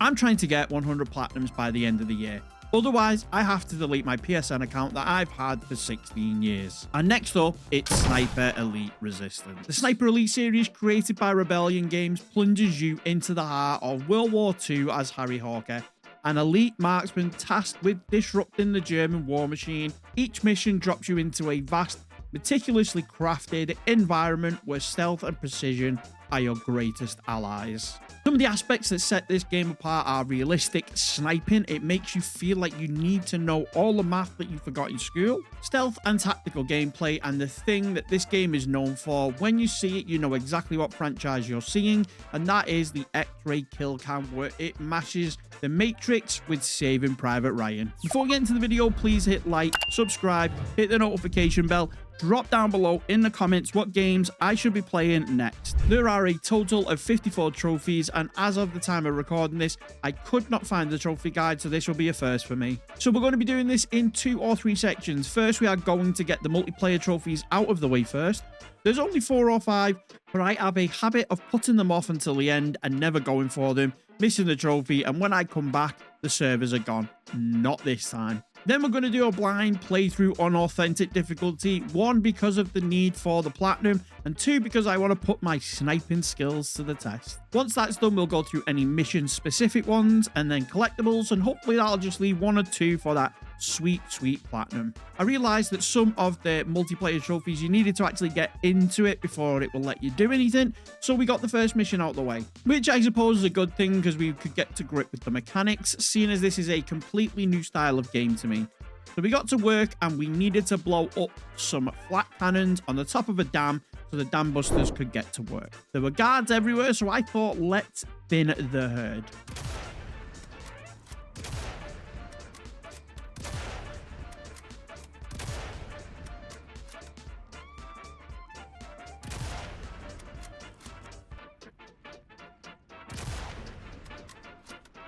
I'm trying to get 100 platinums by the end of the year. Otherwise, I have to delete my PSN account that I've had for 16 years. And next up, it's Sniper Elite Resistance. The Sniper Elite series, created by Rebellion Games, plunges you into the heart of World War II as Harry Hawker, an elite marksman tasked with disrupting the German war machine. Each mission drops you into a vast, meticulously crafted environment where stealth and precision are your greatest allies. Some of the aspects that set this game apart are realistic sniping. It makes you feel like you need to know all the math that you forgot in school. Stealth and tactical gameplay, and the thing that this game is known for. When you see it, you know exactly what franchise you're seeing, and that is the X-ray kill cam, where it matches the Matrix with Saving Private Ryan. Before we get into the video, please hit like, subscribe, hit the notification bell. Drop down below in the comments what games I should be playing next. There are a total of 54 trophies, and as of the time of recording this, I could not find the trophy guide, so this will be a first for me. So we're going to be doing this in 2 or 3 sections. First, we are going to get the multiplayer trophies out of the way first. There's only 4 or 5, but I have a habit of putting them off until the end and never going for them, missing the trophy, and when I come back, the servers are gone. Not this time. Then we're going to do a blind playthrough on authentic difficulty. 1, because of the need for the platinum, and 2, because I want to put my sniping skills to the test. Once that's done, we'll go through any mission specific ones and then collectibles, and hopefully that'll just leave 1 or 2 for that sweet platinum. I realized that some of the multiplayer trophies, you needed to actually get into it before it will let you do anything, so we got the first mission out the way, which I suppose is a good thing because we could get to grip with the mechanics, seeing as this is a completely new style of game to me. So we got to work and we needed to blow up some flat cannons on the top of a dam so the dam busters could get to work. There were guards everywhere, so I thought, let's thin the herd.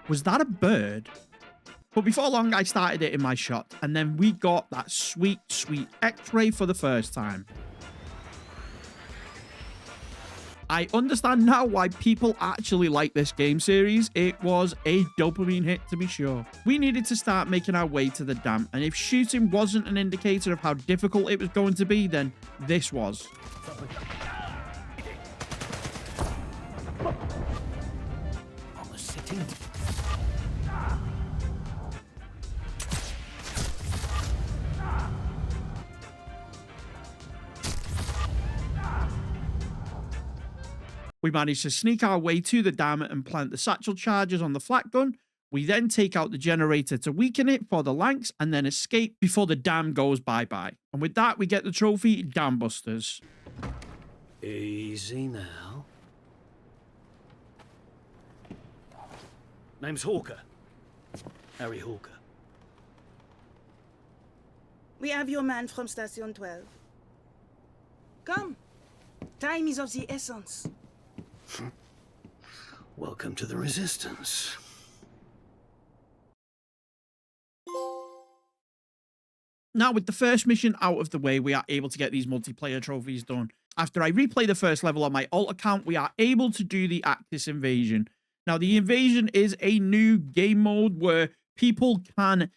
Was that a bird? But before long, I started hitting my shot, and then we got that sweet X-ray for the first time. I understand now why people actually like this game series. It was a dopamine hit, to be sure. We needed to start making our way to the dam, and if shooting wasn't an indicator of how difficult it was going to be, then this was. We managed to sneak our way to the dam and plant the satchel charges on the flat gun. We then take out the generator to weaken it for the Lanks and then escape before the dam goes bye-bye. And with that, we get the trophy Dam Busters. Easy now. Name's Hawker. Harry Hawker. We have your man from Station 12. Come. Time is of the essence. Welcome to the Resistance. Now, with the first mission out of the way, we are able to get these multiplayer trophies done. After I replay the first level on my alt account, we are able to do the Axis Invasion. Now, the Invasion is a new game mode where people can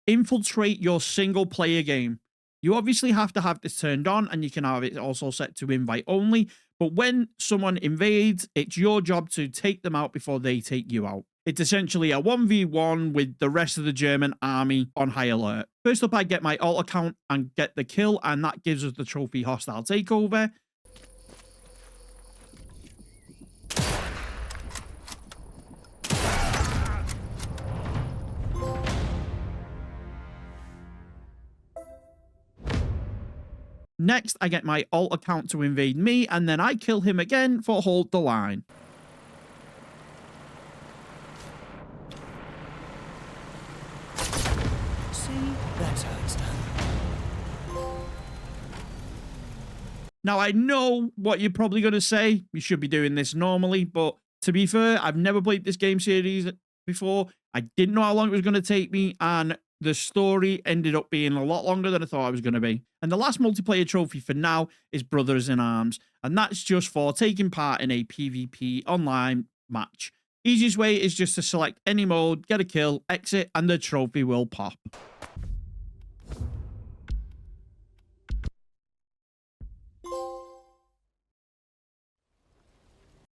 infiltrate your single-player game. You obviously have to have this turned on, and you can have it also set to invite only. But when someone invades, it's your job to take them out before they take you out. It's essentially a 1v1 with the rest of the German army on high alert. First up, I get my alt account and get the kill, and that gives us the trophy Hostile Takeover. Next, I get my alt account to invade me, and then I kill him again for Hold the Line. See, that's how it's done. Now, I know what you're probably going to say. We should be doing this normally, but to be fair, I've never played this game series before. I didn't know how long it was going to take me, and the story ended up being a lot longer than I thought it was going to be. And the last multiplayer trophy for now is Brothers in Arms, and that's just for taking part in a PvP online match. Easiest way is just to select any mode, get a kill, exit, and the trophy will pop.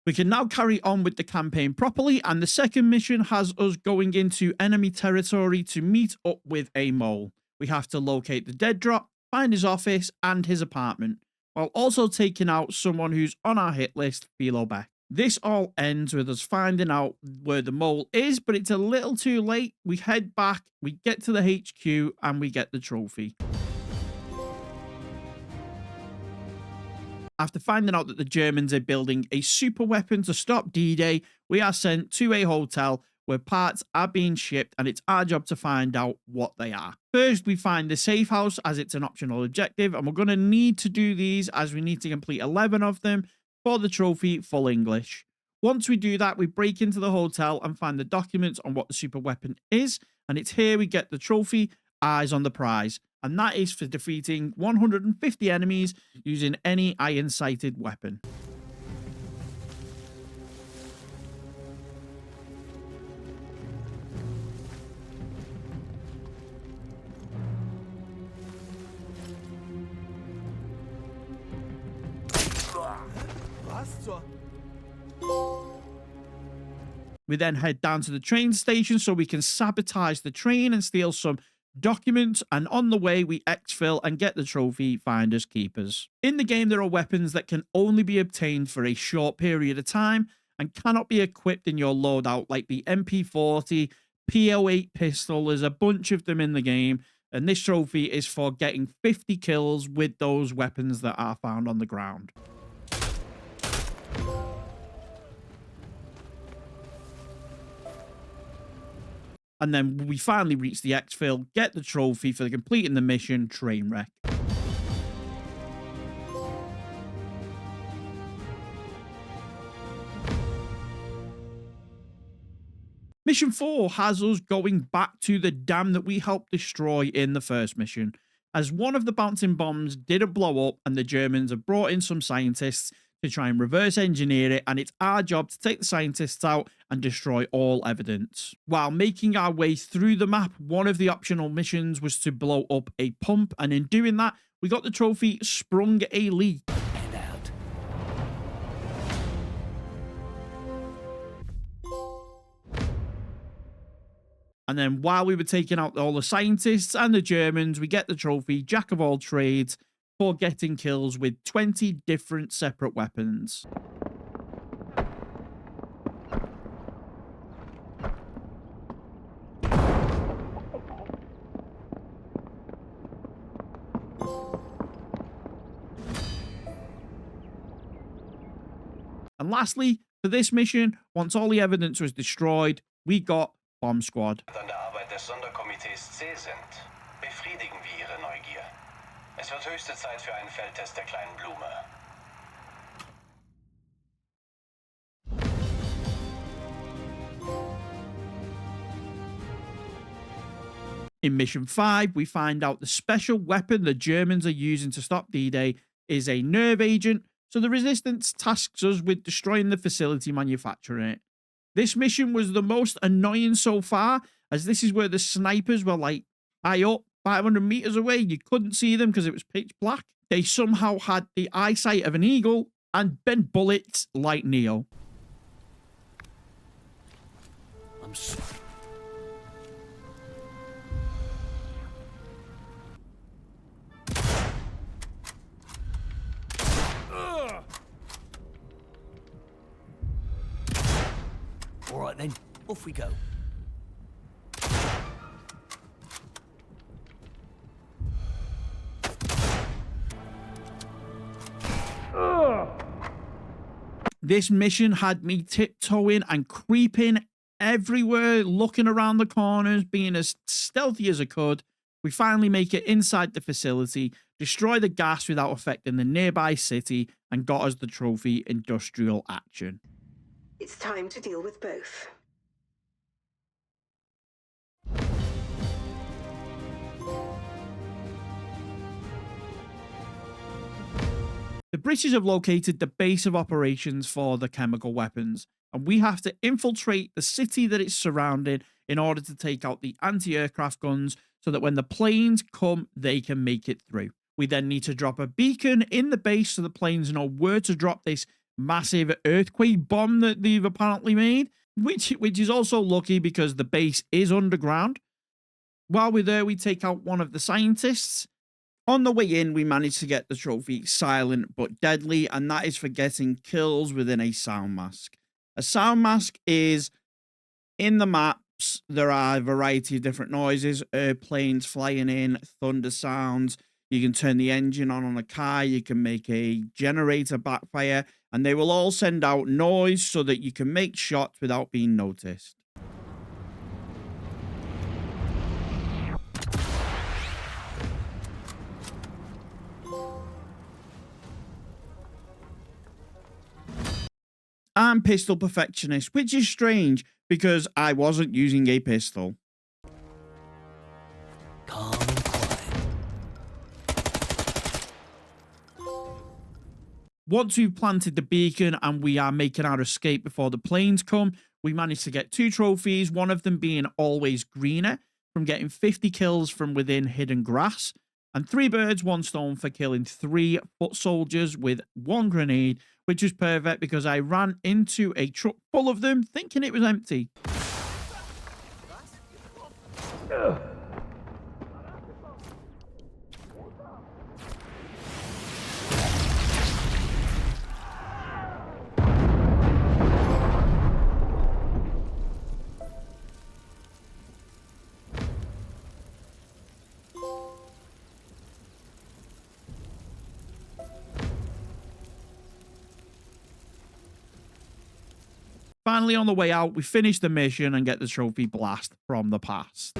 We can now carry on with the campaign properly, and the second mission has us going into enemy territory to meet up with a mole. We have to locate the dead drop, find his office and his apartment, while also taking out someone who's on our hit list, Philo Beck. This all ends with us finding out where the mole is, but it's a little too late. We head back, we get to the HQ, and we get the trophy. After finding out that the Germans are building a super weapon to stop D-Day, we are sent to a hotel where parts are being shipped, and it's our job to find out what they are. First, we find the safe house as it's an optional objective, and we're going to need to do these as we need to complete 11 of them for the trophy full English. Once we do that, we break into the hotel and find the documents on what the super weapon is, and it's here we get the trophy, Eyes on the Prize. And that is for defeating 150 enemies using any iron-sighted weapon. We then head down to the train station so we can sabotage the train and steal some documents, and on the way we exfil and get the trophy Finders Keepers. In the game there are weapons that can only be obtained for a short period of time and cannot be equipped in your loadout, like the MP40, P08 pistol. There's a bunch of them in the game, and this trophy is for getting 50 kills with those weapons that are found on the ground. And then we finally reach the exfil, get the trophy for completing the mission, Trainwreck. Mission 4 has us going back to the dam that we helped destroy in the first mission, as one of the bouncing bombs didn't blow up and the Germans have brought in some scientists to try and reverse engineer it, and it's our job to take the scientists out and destroy all evidence. While making our way through the map, one of the optional missions was to blow up a pump, and in doing that, we got the trophy Sprung a Leak. And out. And then while we were taking out all the scientists and the Germans, we get the trophy Jack of all trades for getting kills with 20 different separate weapons. And lastly, for this mission, once all the evidence was destroyed, we got Bomb Squad. An der Arbeit des Sonderkomitees C sind, befriedigen wir ihre Neugier. Es wird höchste Zeit für einen Feldtest der kleinen Blume. In Mission 5, we find out the special weapon the Germans are using to stop D-Day is a nerve agent, so the Resistance tasks us with destroying the facility manufacturing it. This mission was the most annoying so far, as this is where the snipers were like high up, 500 meters away. You couldn't see them because it was pitch black. They somehow had the eyesight of an eagle and bent bullets like Neo. I'm sorry. All right then, off we go. This mission had me tiptoeing and creeping everywhere, looking around the corners, being as stealthy as I could. We finally make it inside the facility, destroy the gas without affecting the nearby city, and got us the trophy Industrial Action. It's time to deal with both. The British have located the base of operations for the chemical weapons, and we have to infiltrate the city that it's surrounding in order to take out the anti-aircraft guns so that when the planes come, they can make it through. We then need to drop a beacon in the base so the planes know where to drop this massive earthquake bomb that they've apparently made, which is also lucky because the base is underground. While we're there, we take out one of the scientists. On the way in, we manage to get the trophy Silent but Deadly, and that is for getting kills within a sound mask. A sound mask is in the maps. There are a variety of different noises, airplanes flying in, thunder sounds. You can turn the engine on a car. You can make a generator backfire, and they will all send out noise so that you can make shots without being noticed. I'm pistol perfectionist, which is strange because I wasn't using a pistol. Calm and quiet. Once we've planted the beacon and we are making our escape before the planes come, we managed to get 2 trophies, one of them being always greener from getting 50 kills from within hidden grass, and 3 birds, 1 stone for killing 3 foot soldiers with 1 grenade, which was perfect because I ran into a truck full of them thinking it was empty. Finally, on the way out, we finish the mission and get the trophy Blast from the Past.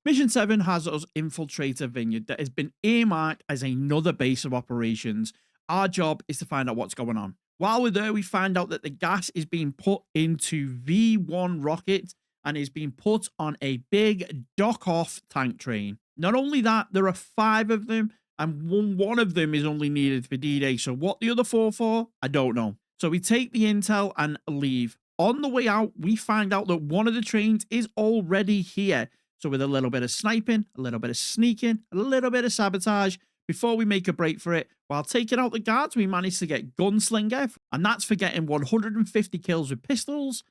Mission 7 has us infiltrate a vineyard that has been earmarked as another base of operations. Our job is to find out what's going on. While we're there, we find out that the gas is being put into V1 rockets and is being put on a big dock-off tank train. Not only that, there are 5 of them, and one of them is only needed for D-Day. So what the other 4 for, I don't know. So we take the intel and leave. On the way out, we find out that one of the trains is already here. So with a little bit of sniping, a little bit of sneaking, a little bit of sabotage, before we make a break for it, while taking out the guards, we manage to get Gunslinger, and that's for getting 150 kills with pistols.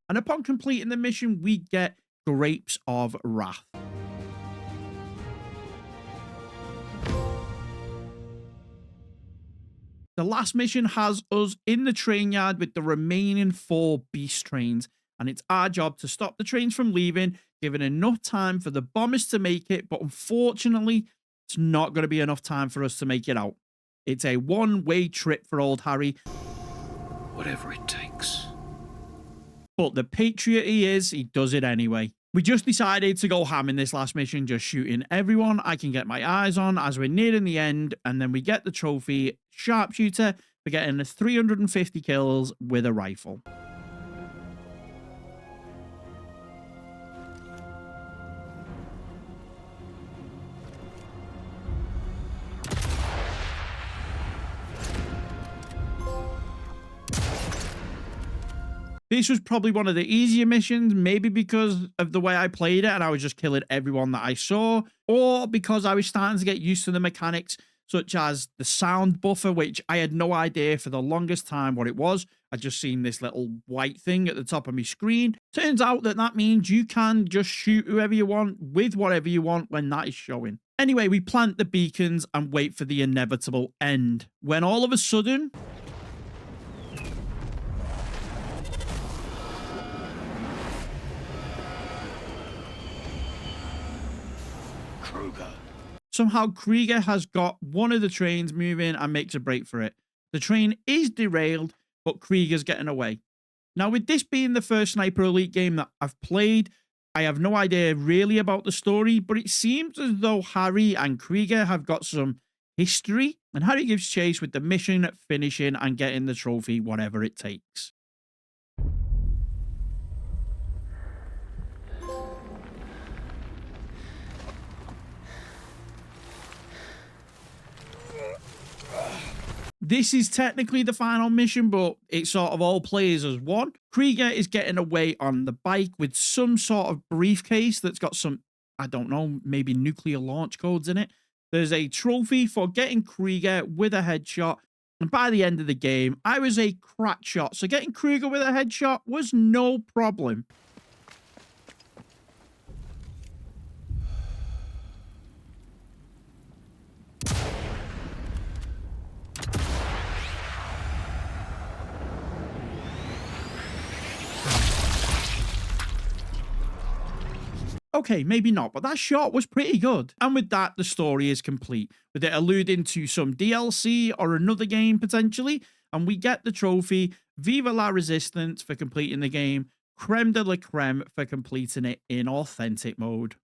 And upon completing the mission, we get Grapes of Wrath. The last mission has us in the train yard with the remaining 4 beast trains, and it's our job to stop the trains from leaving, giving enough time for the bombers to make it, but unfortunately, it's not going to be enough time for us to make it out. It's a one-way trip for old Harry. Whatever it takes. But the patriot he is, he does it anyway. We just decided to go ham in this last mission, just shooting everyone I can get my eyes on as we're nearing the end, and then we get the trophy Sharpshooter for getting 350 kills with a rifle. This was probably one of the easier missions, maybe because of the way I played it and I was just killing everyone that I saw, or because I was starting to get used to the mechanics, such as the sound buffer, which I had no idea for the longest time what it was. I just seen this little white thing at the top of my screen. Turns out that that means you can just shoot whoever you want with whatever you want when that is showing. Anyway, we plant the beacons and wait for the inevitable end, when all of a sudden... somehow Krieger has got one of the trains moving and makes a break for it. The train is derailed, but Krieger's getting away. Now, with this being the first Sniper Elite game that I've played, I have no idea really about the story, but it seems as though Harry and Krieger have got some history, and Harry gives chase with the mission finishing and getting the trophy, whatever it takes. This is technically the final mission, but it's sort of all players as one. Krieger is getting away on the bike with some sort of briefcase that's got some, I don't know, maybe nuclear launch codes in it. There's a trophy for getting Krieger with a headshot. And by the end of the game, I was a crack shot. So getting Krieger with a headshot was no problem. Okay, maybe not, but that shot was pretty good. And with that, the story is complete, with it alluding to some DLC or another game potentially, and we get the trophy, Viva la Resistance for completing the game, Creme de la Creme for completing it in authentic mode.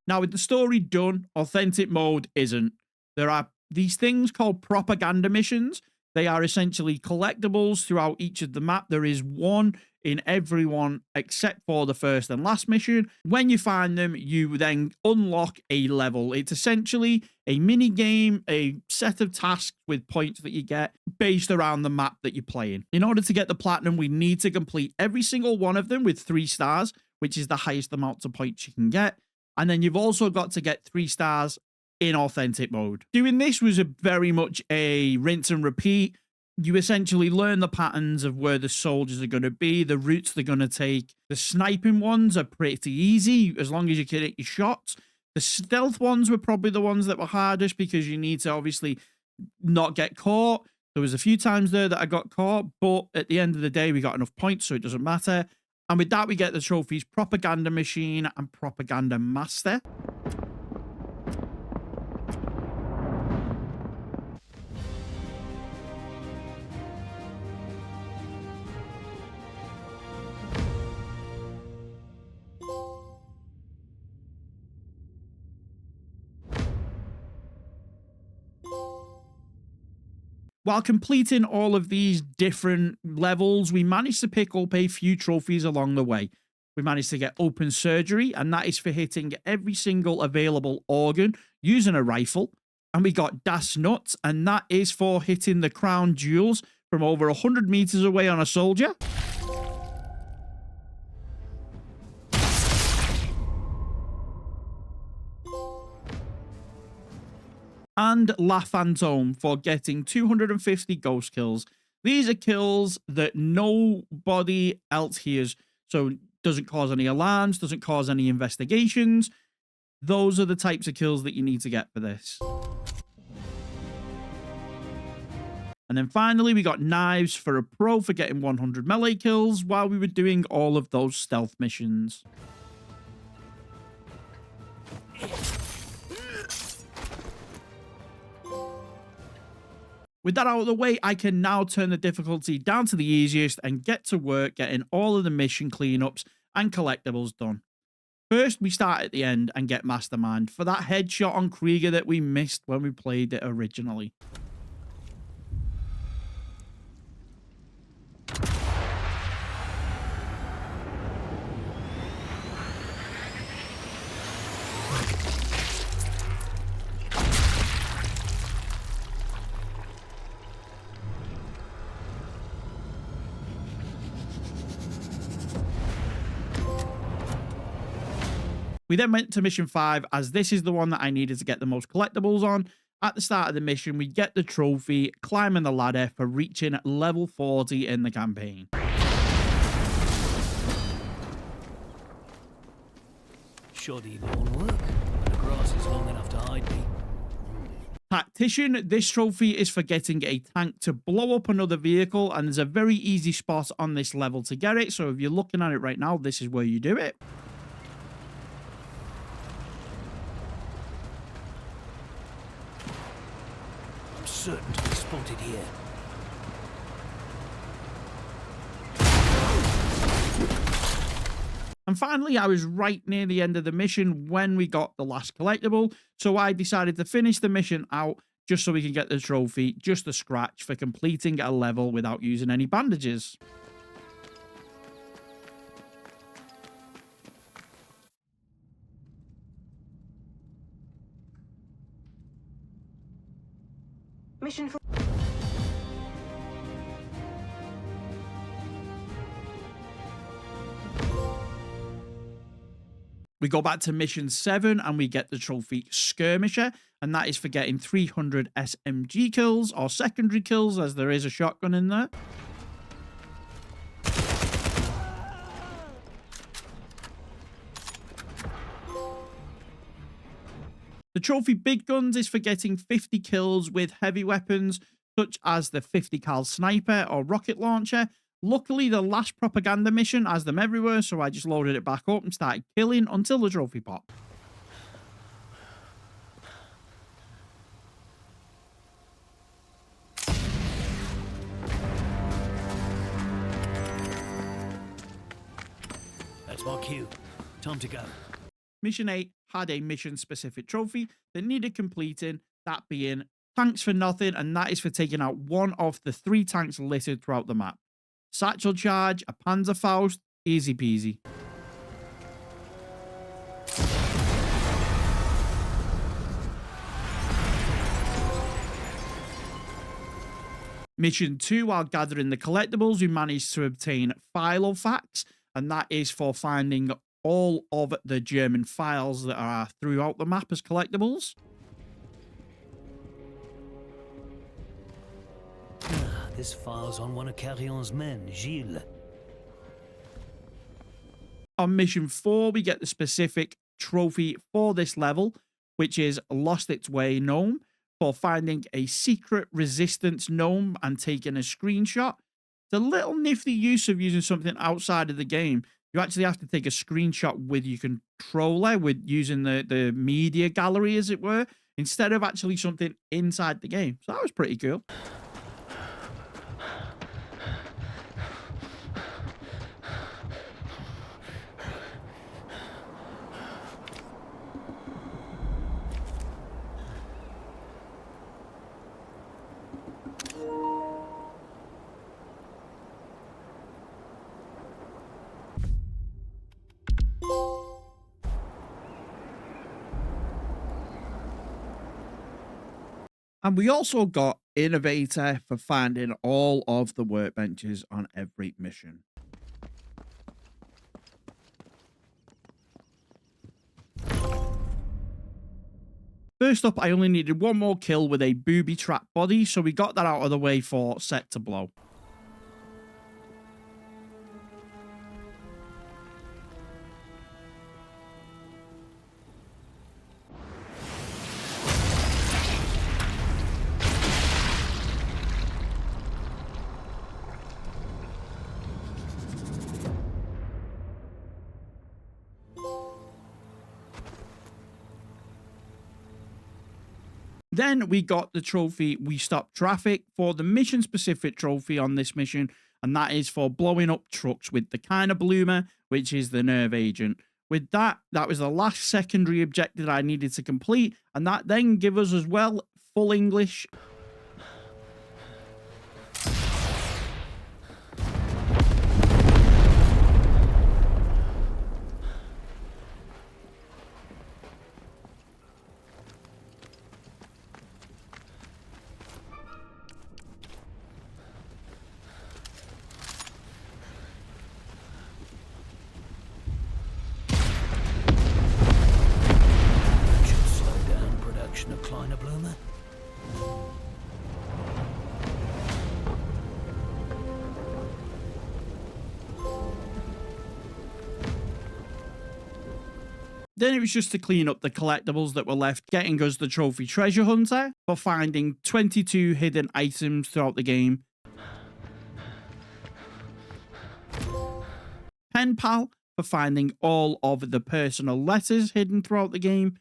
Now, with the story done, authentic mode isn't. There are these things called propaganda missions. They are essentially collectibles throughout each of the map. There is one in every one except for the first and last mission. When you find them, you then unlock a level. It's essentially a mini game, a set of tasks with points that you get based around the map that you're playing. In order to get the platinum, we need to complete every single one of them with 3 stars, which is the highest amount of points you can get. And then you've also got to get 3 stars in authentic mode. Doing this was very much a rinse and repeat. You essentially learn the patterns of where the soldiers are going to be, the routes they're going to take. The sniping ones are pretty easy as long as you can hit your shots. The stealth ones were probably the ones that were hardest because you need to obviously not get caught. There was a few times there that I got caught, but at the end of the day, we got enough points, so it doesn't matter. And with that, we get the trophies Propaganda Machine and Propaganda Master. While completing all of these different levels, we managed to pick up a few trophies along the way. We managed to get open surgery, and that is for hitting every single available organ using a rifle. And we got Das Nuts, and that is for hitting the crown jewels from over 100 meters away on a soldier. And La Fantôme for getting 250 ghost kills. These are kills that nobody else hears, so doesn't cause any alarms, doesn't cause any investigations. Those are the types of kills that you need to get for this. And then finally, we got knives for a pro for getting 100 melee kills while we were doing all of those stealth missions. With that out of the way, I can now turn the difficulty down to the easiest and get to work getting all of the mission cleanups and collectibles done. First, we start at the end and get Mastermind for that headshot on Krieger that we missed when we played it originally. We then went to mission 5, as this is the one that I needed to get the most collectibles on. At the start of the mission, we get the trophy, climbing the ladder for reaching level 40 in the campaign. Shoddy lawn work. The grass is long enough to hide me. Tactician, this trophy is for getting a tank to blow up another vehicle, and there's a very easy spot on this level to get it, so if you're looking at it right now, this is where you do it. Certain to be spotted here. And finally, I was right near the end of the mission when we got the last collectible, so I decided to finish the mission out, just so we can get the trophy, just a scratch, for completing a level without using any bandages. Mission for We go back to mission 7 and we get the trophy Skirmisher, and that is for getting 300 SMG kills, or secondary kills, as there is a shotgun in there. The trophy Big Guns is for getting 50 kills with heavy weapons, such as the 50 cal sniper or rocket launcher. Luckily, the last propaganda mission has them everywhere, so I just loaded it back up and started killing until the trophy popped. That's my cue. Time to go. Mission 8 had a mission-specific trophy that needed completing, that being Tanks for Nothing, and that is for taking out one of the 3 tanks littered throughout the map. Satchel Charge, a Panzerfaust, easy peasy. Mission 2, while gathering the collectibles, we managed to obtain Filofax, and that is for finding all of the German files that are throughout the map as collectibles. This file's on one of Carrion's men, Gilles. On mission 4, we get the specific trophy for this level, which is Lost Its Way Gnome, for finding a secret resistance gnome and taking a screenshot. It's a little nifty use of using something outside of the game. You actually have to take a screenshot with your controller, with using the media gallery, as it were, instead of actually something inside the game. So that was pretty cool. And we also got Innovator for finding all of the workbenches on every mission. First up, I only needed one more kill with a booby trap body, so we got that out of the way for Set to Blow. Then we got the trophy We Stop Traffic for the mission specific trophy on this mission, and that is for blowing up trucks with the kind of bloomer, which is the nerve agent. With that was the last secondary objective that I needed to complete, and that then give us as well full English. Of Kleiner Bloomer. Then it was just to clean up the collectibles that were left, getting us the trophy Treasure Hunter for finding 22 hidden items throughout the game. Pen Pal for finding all of the personal letters hidden throughout the game.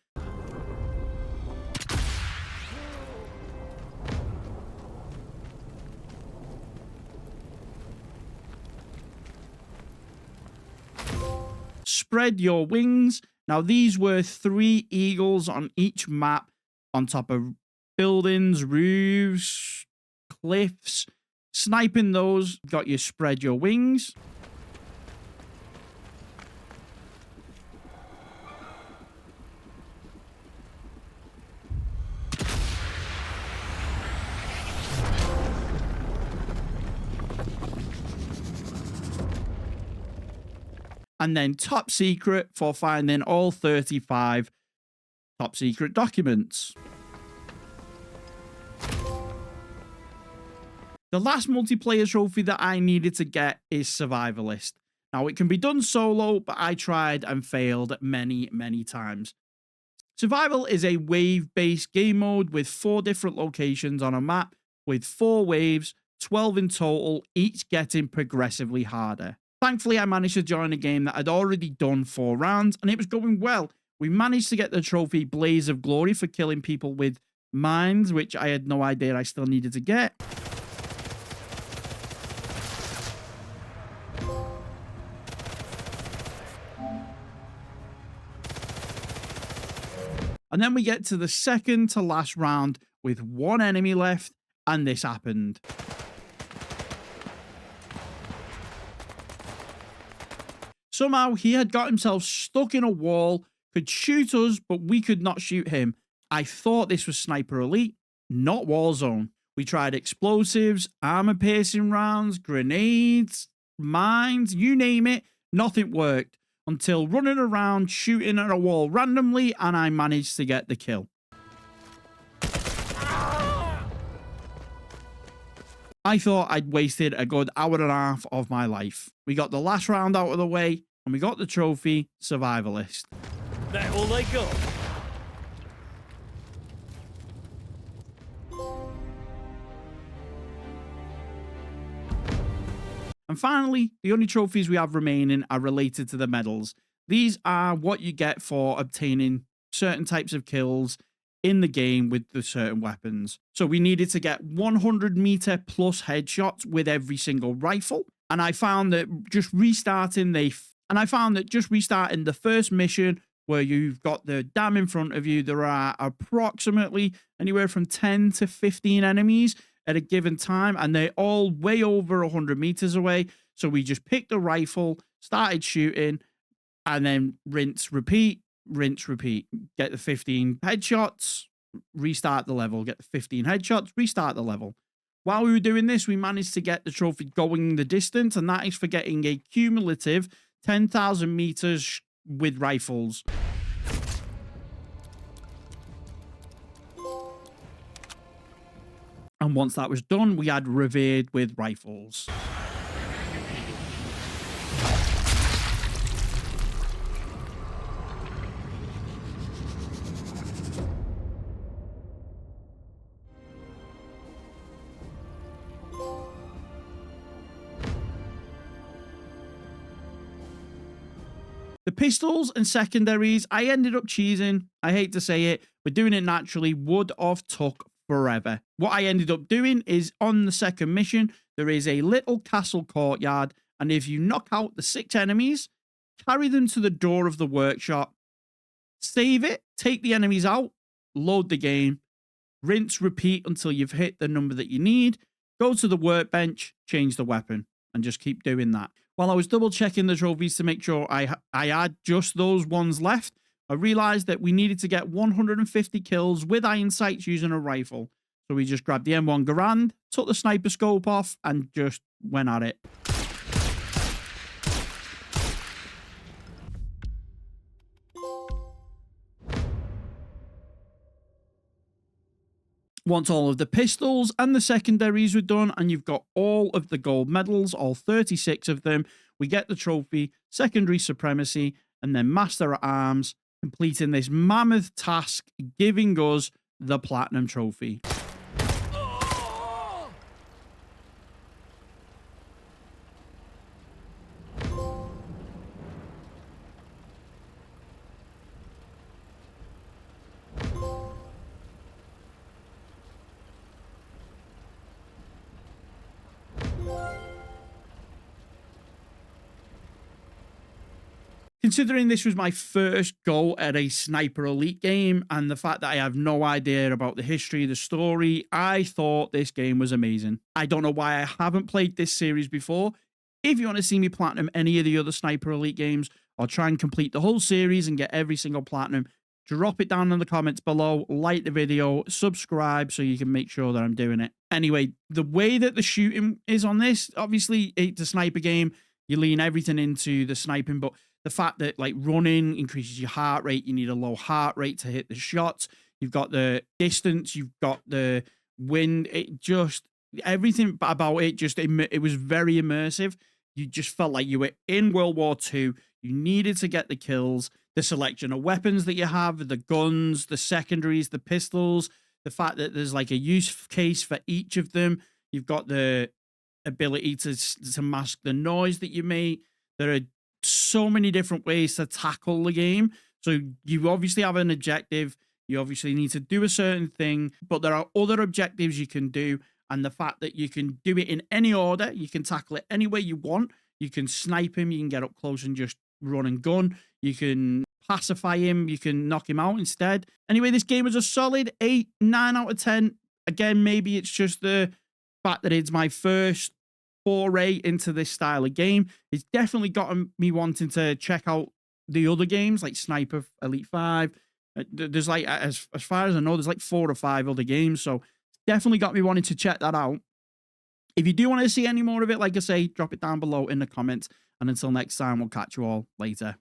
Spread Your Wings. Now, these were 3 eagles on each map on top of buildings, roofs, cliffs. Sniping those got you spread your wings. And then top secret for finding all 35 top secret documents. The last multiplayer trophy that I needed to get is Survivalist. Now, it can be done solo, but I tried and failed many, many times. Survival is a wave-based game mode with 4 different locations on a map with 4 waves, 12 in total, each getting progressively harder. Thankfully, I managed to join a game that had already done 4 rounds, and it was going well. We managed to get the trophy Blaze of Glory for killing people with mines, which I had no idea I still needed to get. And then we get to the second to last round with 1 enemy left, and this happened. Somehow he had got himself stuck in a wall, could shoot us, but we could not shoot him. I thought this was Sniper Elite, not Warzone. We tried explosives, armor-piercing rounds, grenades, mines, you name it, nothing worked. Until running around, shooting at a wall randomly, and I managed to get the kill. I thought I'd wasted a good hour and a half of my life. We got the last round out of the way, and we got the trophy Survivalist. That all they got? And finally, the only trophies we have remaining are related to the medals. These are what you get for obtaining certain types of kills in the game with the certain weapons. So we needed to get 100-meter plus headshots with every single rifle. And I found that just restarting the first mission where you've got the dam in front of you, there are approximately anywhere from 10 to 15 enemies at a given time, and they're all way over 100 meters away. So we just picked a rifle, started shooting, and then rinse, repeat, get the 15 headshots, restart the level, get the 15 headshots, restart the level. While we were doing this, we managed to get the trophy going the distance, and that is for getting a cumulative 10,000 meters with rifles. And once that was done, we had revered with rifles. The pistols and secondaries, I ended up cheesing. I hate to say it, but doing it naturally would have took forever. What I ended up doing is on the second mission, there is a little castle courtyard, and if you knock out the 6 enemies, carry them to the door of the workshop, save it, take the enemies out, load the game, rinse, repeat until you've hit the number that you need, go to the workbench, change the weapon, and just keep doing that. While I was double checking the trophies to make sure I had just those ones left, I realized that we needed to get 150 kills with iron sights using a rifle. So we just grabbed the M1 Garand, took the sniper scope off, and just went at it. Once all of the pistols and the secondaries were done, and you've got all of the gold medals, all 36 of them, we get the trophy, Secondary Supremacy, and then Master at Arms, completing this mammoth task, giving us the Platinum Trophy. Considering this was my first go at a Sniper Elite game and the fact that I have no idea about the history, the story, I thought this game was amazing. I don't know why I haven't played this series before. If you want to see me platinum any of the other Sniper Elite games or try and complete the whole series and get every single platinum, drop it down in the comments below, like the video, subscribe so you can make sure that I'm doing it. Anyway, the way that the shooting is on this, obviously it's a sniper game. You lean everything into the sniping, but the fact that like running increases your heart rate, you need a low heart rate to hit the shots. You've got the distance, you've got the wind. It just, everything about it, just, it was very immersive. You just felt like you were in World War II. You needed to get the kills. The selection of weapons that you have, the guns, the secondaries, the pistols, the fact that there's like a use case for each of them. You've got the ability to mask the noise that you make. There are so many different ways to tackle the game. So you obviously have an objective. You obviously need to do a certain thing, but there are other objectives you can do. And the fact that you can do it in any order, you can tackle it any way you want. You can snipe him, you can get up close and just run and gun. You can pacify him, you can knock him out instead. Anyway, this game is a solid 8, 9 out of 10. Again, maybe it's just the fact that it's my first foray into this style of game. It's definitely gotten me wanting to check out the other games like Sniper Elite 5. There's like, as far as I know, there's like 4 or 5 other games. So definitely got me wanting to check that out. If you do want to see any more of it, like I say, drop it down below in the comments. And until next time, we'll catch you all later.